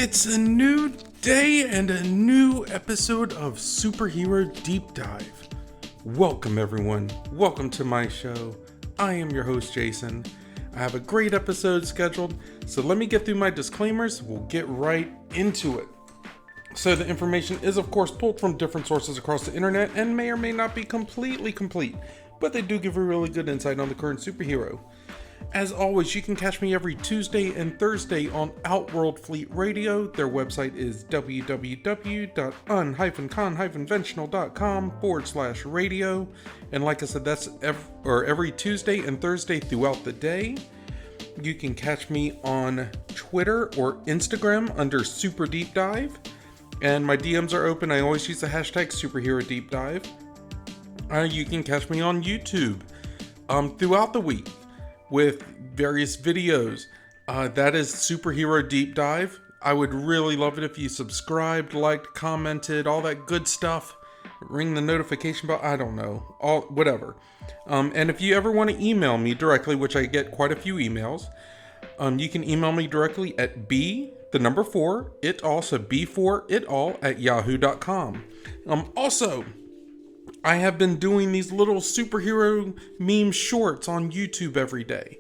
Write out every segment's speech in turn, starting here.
It's a new day and a new episode of Superhero Deep Dive. Welcome everyone, welcome to my show. I am your host Jason. I have a great episode scheduled, so let me get through my disclaimers. We'll get right into it. So the information is of course pulled from different sources across the internet and may or may not be completely complete, but they do give a really good insight on the current superhero. As always, you can catch me every Tuesday and Thursday on Outworld Fleet Radio. Their website is www.un-conventional.com/radio. And like I said, that's every Tuesday and Thursday throughout the day. You can catch me on Twitter or Instagram under Super Deep Dive. And my DMs are open. I always use the hashtag Superhero Deep Dive. You can catch me on YouTube throughout the week with various videos. That is Superhero Deep Dive. I would really love it if you subscribed, liked, commented, all that good stuff. Ring the notification bell, I don't know, whatever. And if you ever want to email me directly, which I get quite a few emails, you can email me directly at b4itall@yahoo.com. Also, I have been doing these little superhero meme shorts on YouTube every day,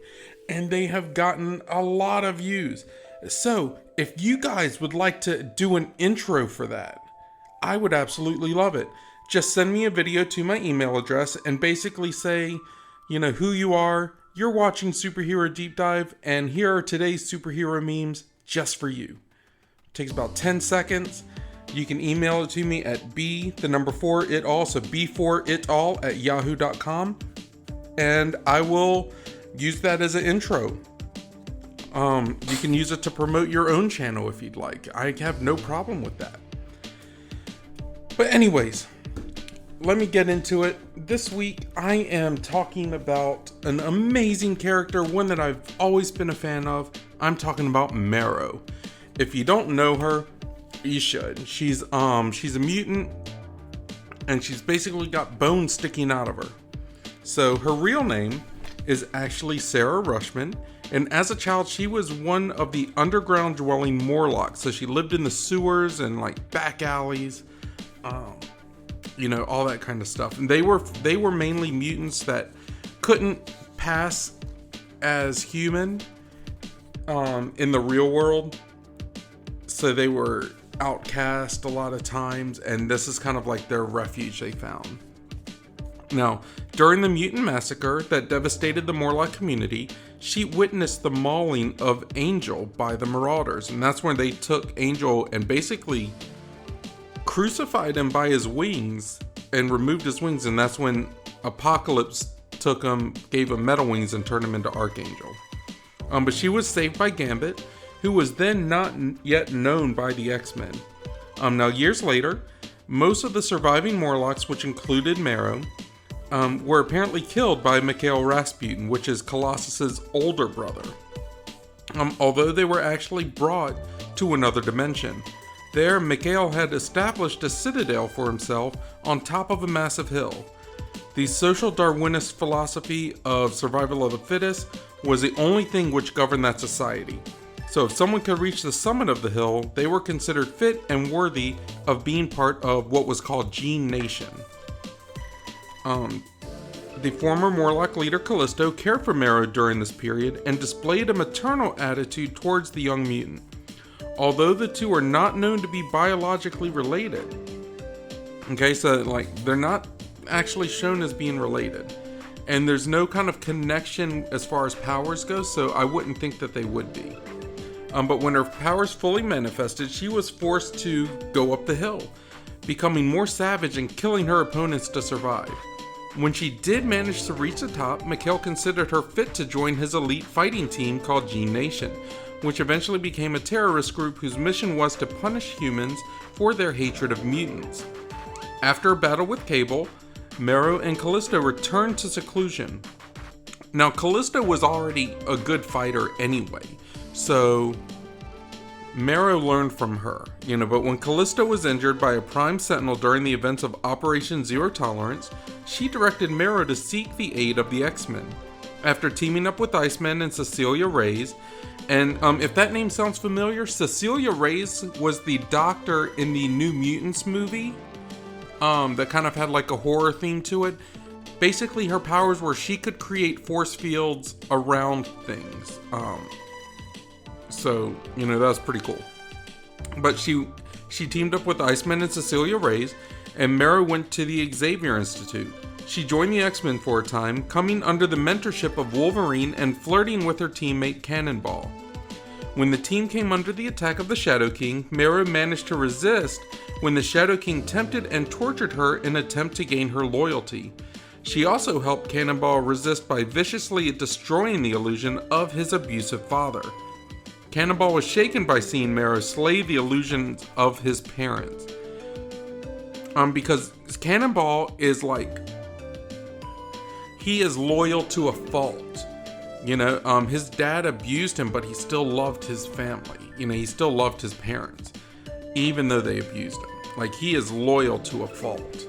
and they have gotten a lot of views. So if you guys would like to do an intro for that, I would absolutely love it. Just send me a video to my email address and basically say, who you are, you're watching Superhero Deep Dive, and here are today's superhero memes just for you. It takes about 10 seconds. You can email it to me at b4itall, so b4itall@yahoo.com, and I will use that as an intro. You can use it to promote your own channel if you'd like. I have no problem with that. But anyways, let me get into it. This week I am talking about an amazing character, one that I've always been a fan of. I'm talking about Marrow. If you don't know her, you should. She's a mutant, and she's basically got bones sticking out of her. So her real name is actually Sarah Rushman, and as a child she was one of the underground dwelling Morlocks. So she lived in the sewers and like back alleys, all that kind of stuff. And they were mainly mutants that couldn't pass as human in the real world. So they were outcast a lot of times, and this is kind of like their refuge they found. Now, during the mutant massacre that devastated the Morlock community, she witnessed the mauling of Angel by the Marauders, and that's when they took Angel and basically crucified him by his wings and removed his wings, and that's when Apocalypse took him, gave him metal wings, and turned him into Archangel. But she was saved by Gambit, who was then not yet known by the X-Men. Now, years later, most of the surviving Morlocks, which included Marrow, were apparently killed by Mikhail Rasputin, which is Colossus's older brother. Although they were actually brought to another dimension. There, Mikhail had established a citadel for himself on top of a massive hill. The social Darwinist philosophy of survival of the fittest was the only thing which governed that society. So if someone could reach the summit of the hill, they were considered fit and worthy of being part of what was called Gene Nation. The former Morlock leader Callisto cared for Marrow during this period and displayed a maternal attitude towards the young mutant. Although the two are not known to be biologically related. Okay, so they're not actually shown as being related. And there's no kind of connection as far as powers go, so I wouldn't think that they would be. But when her powers fully manifested, she was forced to go up the hill, becoming more savage and killing her opponents to survive. When she did manage to reach the top, Mikhail considered her fit to join his elite fighting team called Gene Nation, which eventually became a terrorist group whose mission was to punish humans for their hatred of mutants. After a battle with Cable, Marrow and Callisto returned to seclusion. Now, Callisto was already a good fighter anyway, so Marrow learned from her, but when Callisto was injured by a Prime Sentinel during the events of Operation Zero Tolerance, she directed Marrow to seek the aid of the X-Men. After teaming up with Iceman and Cecilia Reyes, And if that name sounds familiar, Cecilia Reyes was the doctor in the New Mutants movie that kind of had like a horror theme to it. Basically, her powers were she could create force fields around things. So, that was pretty cool. But she teamed up with Iceman and Cecilia Reyes, and Marrow went to the Xavier Institute. She joined the X-Men for a time, coming under the mentorship of Wolverine and flirting with her teammate Cannonball. When the team came under the attack of the Shadow King, Marrow managed to resist when the Shadow King tempted and tortured her in an attempt to gain her loyalty. She also helped Cannonball resist by viciously destroying the illusion of his abusive father. Cannonball was shaken by seeing Marrow slay the illusions of his parents. Because Cannonball is he is loyal to a fault. His dad abused him, but he still loved his family. He still loved his parents, even though they abused him. He is loyal to a fault.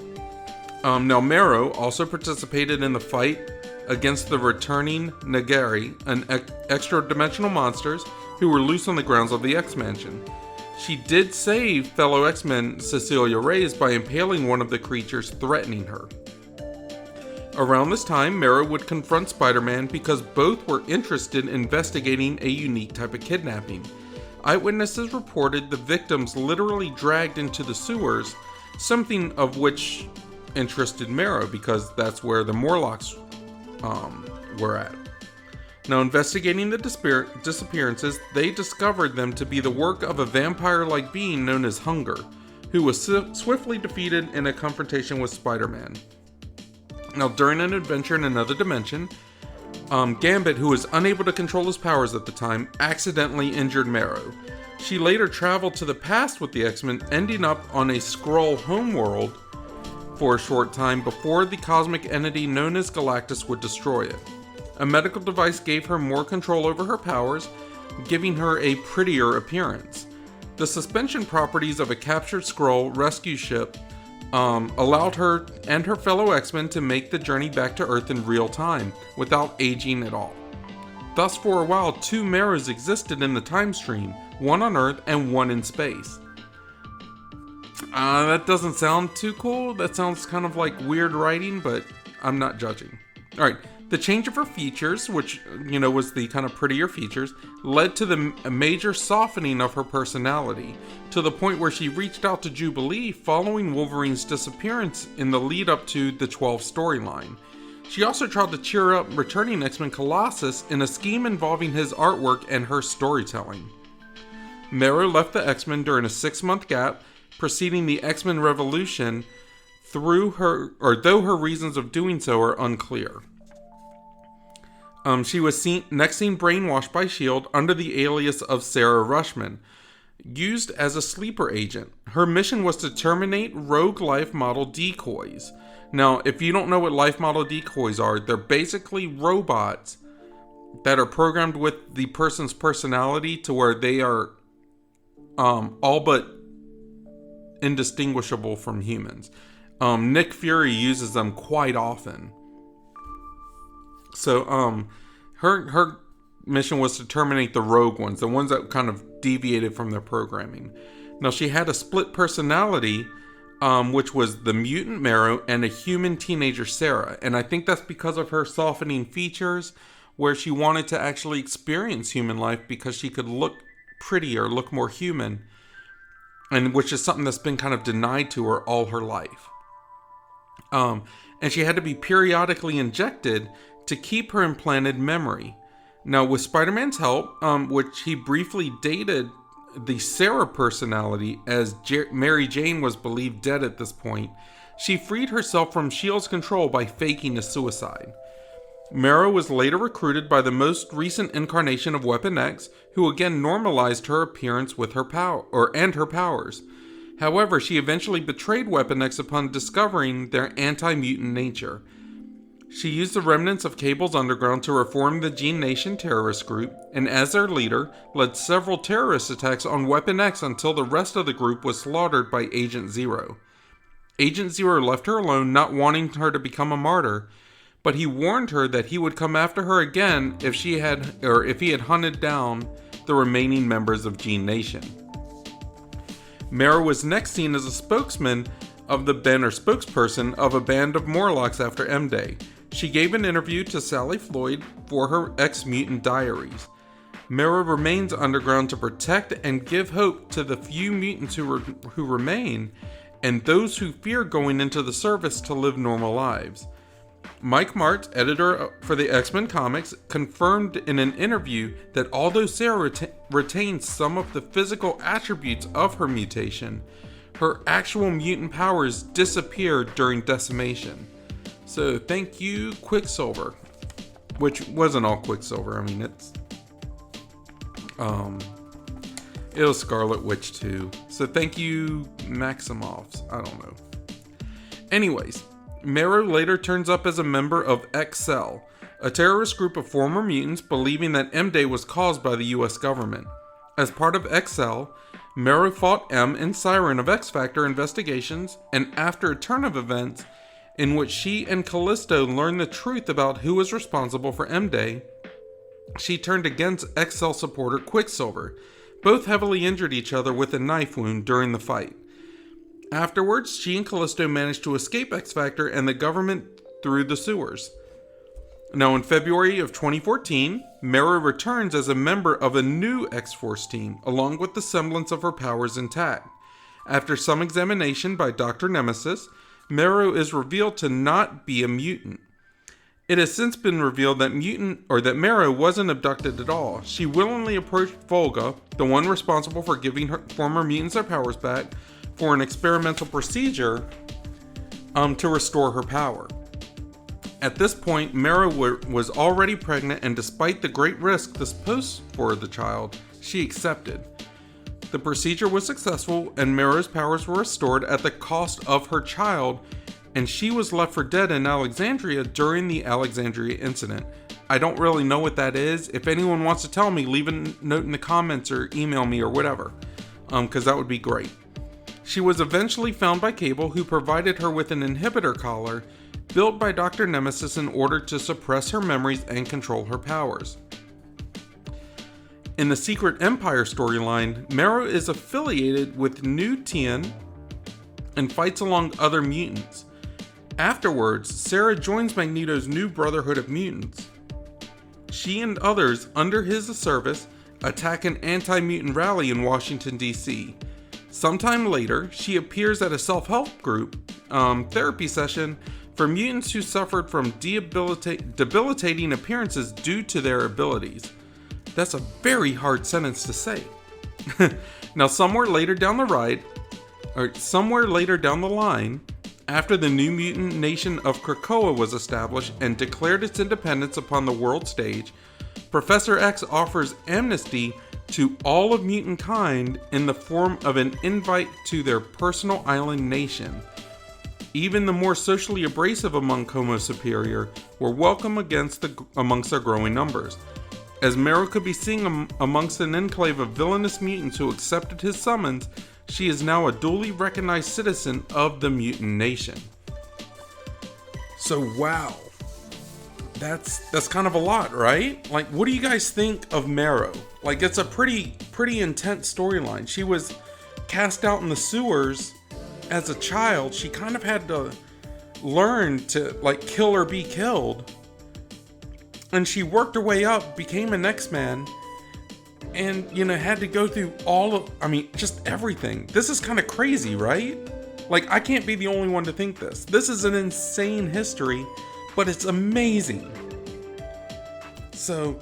Now, Marrow also participated in the fight against the returning Nagari, an extra-dimensional monsters who were loose on the grounds of the X-Mansion. She did save fellow X-Men Cecilia Reyes by impaling one of the creatures threatening her. Around this time, Marrow would confront Spider-Man because both were interested in investigating a unique type of kidnapping. Eyewitnesses reported the victims literally dragged into the sewers, something of which interested Marrow because that's where the Morlocks were at. Now, investigating the disappearances, they discovered them to be the work of a vampire-like being known as Hunger, who was swiftly defeated in a confrontation with Spider-Man. Now, during an adventure in another dimension, Gambit, who was unable to control his powers at the time, accidentally injured Marrow. She later traveled to the past with the X-Men, ending up on a Skrull homeworld for a short time before the cosmic entity known as Galactus would destroy it. A medical device gave her more control over her powers, giving her a prettier appearance. The suspension properties of a captured Skrull rescue ship allowed her and her fellow X-Men to make the journey back to Earth in real time, without aging at all. Thus, for a while, two Marrows existed in the time stream, one on Earth and one in space. That doesn't sound too cool. That sounds kind of like weird writing, but I'm not judging. Alright, the change of her features, which, was the kind of prettier features, led to the major softening of her personality, to the point where she reached out to Jubilee following Wolverine's disappearance in the lead up to the 12 storyline. She also tried to cheer up returning X-Men Colossus in a scheme involving his artwork and her storytelling. Marrow left the X-Men during a 6-month gap preceding the X-Men Revolution, though her reasons of doing so are unclear. She was next seen brainwashed by S.H.I.E.L.D. under the alias of Sarah Rushman, used as a sleeper agent. Her mission was to terminate rogue life model decoys. Now, if you don't know what life model decoys are, they're basically robots that are programmed with the person's personality to where they are all but indistinguishable from humans. Nick Fury uses them quite often. So, her mission was to terminate the rogue ones, the ones that kind of deviated from their programming. Now, she had a split personality, which was the mutant Marrow and a human teenager Sarah. And I think that's because of her softening features, where she wanted to actually experience human life because she could look prettier, look more human, and which is something that's been kind of denied to her all her life. And she had to be periodically injected to keep her implanted memory. Now, with Spider-Man's help, which he briefly dated the Sarah personality as Mary Jane was believed dead at this point, she freed herself from S.H.I.E.L.D.'s control by faking a suicide. Marrow was later recruited by the most recent incarnation of Weapon X, who again normalized her appearance with her powers. However, she eventually betrayed Weapon X upon discovering their anti-mutant nature. She used the remnants of Cable's Underground to reform the Gene Nation terrorist group, and as their leader, led several terrorist attacks on Weapon X until the rest of the group was slaughtered by Agent Zero. Agent Zero left her alone, not wanting her to become a martyr, but he warned her that he would come after her again if he had hunted down the remaining members of Gene Nation. Marrow was next seen as a spokesperson of a band of Morlocks after M-Day. She gave an interview to Sally Floyd for her Ex-Mutant Diaries. Marrow remains underground to protect and give hope to the few mutants who remain, and those who fear going into the service to live normal lives. Mike Martz, editor for the X-Men comics, confirmed in an interview that although Sarah retains some of the physical attributes of her mutation, her actual mutant powers disappeared during decimation. So thank you, Quicksilver. Which wasn't all Quicksilver. I mean, it was Scarlet Witch too. So thank you, Maximoffs. I don't know. Anyways, Marrow later turns up as a member of XL, a terrorist group of former mutants believing that M-Day was caused by the US government. As part of XL, Marrow fought M and Siren of X-Factor investigations, and after a turn of events in which she and Callisto learned the truth about who was responsible for M-Day, she turned against XL supporter Quicksilver. Both heavily injured each other with a knife wound during the fight. Afterwards, she and Callisto managed to escape X-Factor and the government through the sewers. Now, in February of 2014, Marrow returns as a member of a new X-Force team, along with the semblance of her powers intact. After some examination by Dr. Nemesis, Marrow is revealed to not be a mutant. It has since been revealed that Marrow wasn't abducted at all. She willingly approached Volga, the one responsible for giving her former mutants their powers back, for an experimental procedure to restore her power. At this point, Marrow was already pregnant, and despite the great risk this posed for the child, she accepted. The procedure was successful, and Marrow's powers were restored at the cost of her child, and she was left for dead in Alexandria during the Alexandria incident. I don't really know what that is. If anyone wants to tell me, leave a note in the comments or email me or whatever, because that would be great. She was eventually found by Cable, who provided her with an inhibitor collar built by Dr. Nemesis in order to suppress her memories and control her powers. In the Secret Empire storyline, Marrow is affiliated with New Tien and fights along other mutants. Afterwards, Sarah joins Magneto's new Brotherhood of Mutants. She and others under his service attack an anti-mutant rally in Washington, D.C. Sometime later, she appears at a self-help group therapy session for mutants who suffered from debilitating appearances due to their abilities. That's a very hard sentence to say. Now, somewhere later down the line, after the new mutant nation of Krakoa was established and declared its independence upon the world stage, Professor X offers amnesty to all of mutant kind in the form of an invite to their personal island nation. Even the more socially abrasive among Homo Superior were welcome amongst their growing numbers. As Marrow could be seen amongst an enclave of villainous mutants who accepted his summons, she is now a duly recognized citizen of the mutant nation. So wow, that's kind of a lot, right? Like, what do you guys think of Marrow? Like, it's a pretty intense storyline. She was cast out in the sewers as a child. She kind of had to learn to, like, kill or be killed. And she worked her way up, became an X-Man, and, had to go through just everything. This is kind of crazy, right? Like, I can't be the only one to think this. This is an insane history, but it's amazing. So,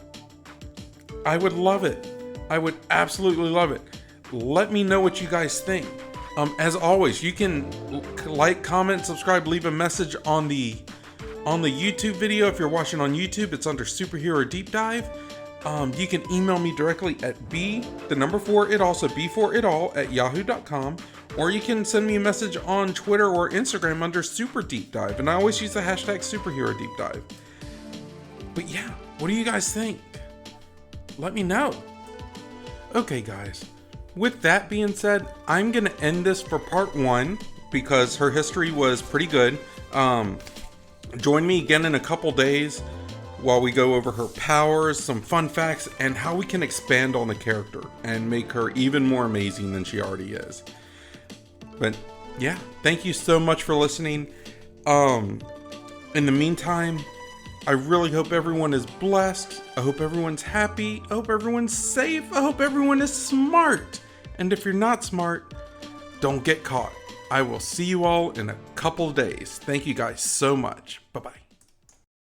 I would love it. I would absolutely love it. Let me know what you guys think. As always, you can like, comment, subscribe, leave a message on the YouTube video. If you're watching on YouTube, it's under Superhero Deep Dive. You can email me directly at b4itall@yahoo.com, or you can send me a message on Twitter or Instagram under Super Deep Dive, and I always use the hashtag Superhero Deep Dive. But yeah, what do you guys think? Let me know. Okay, guys. With that being said, I'm gonna end this for part 1 because her history was pretty good. Join me again in a couple days while we go over her powers, some fun facts, and how we can expand on the character and make her even more amazing than she already is. But yeah, thank you so much for listening. In the meantime, I really hope everyone is blessed. I hope everyone's happy. I hope everyone's safe. I hope everyone is smart. And if you're not smart, don't get caught. I will see you all in a couple days. Thank you guys so much. Bye-bye.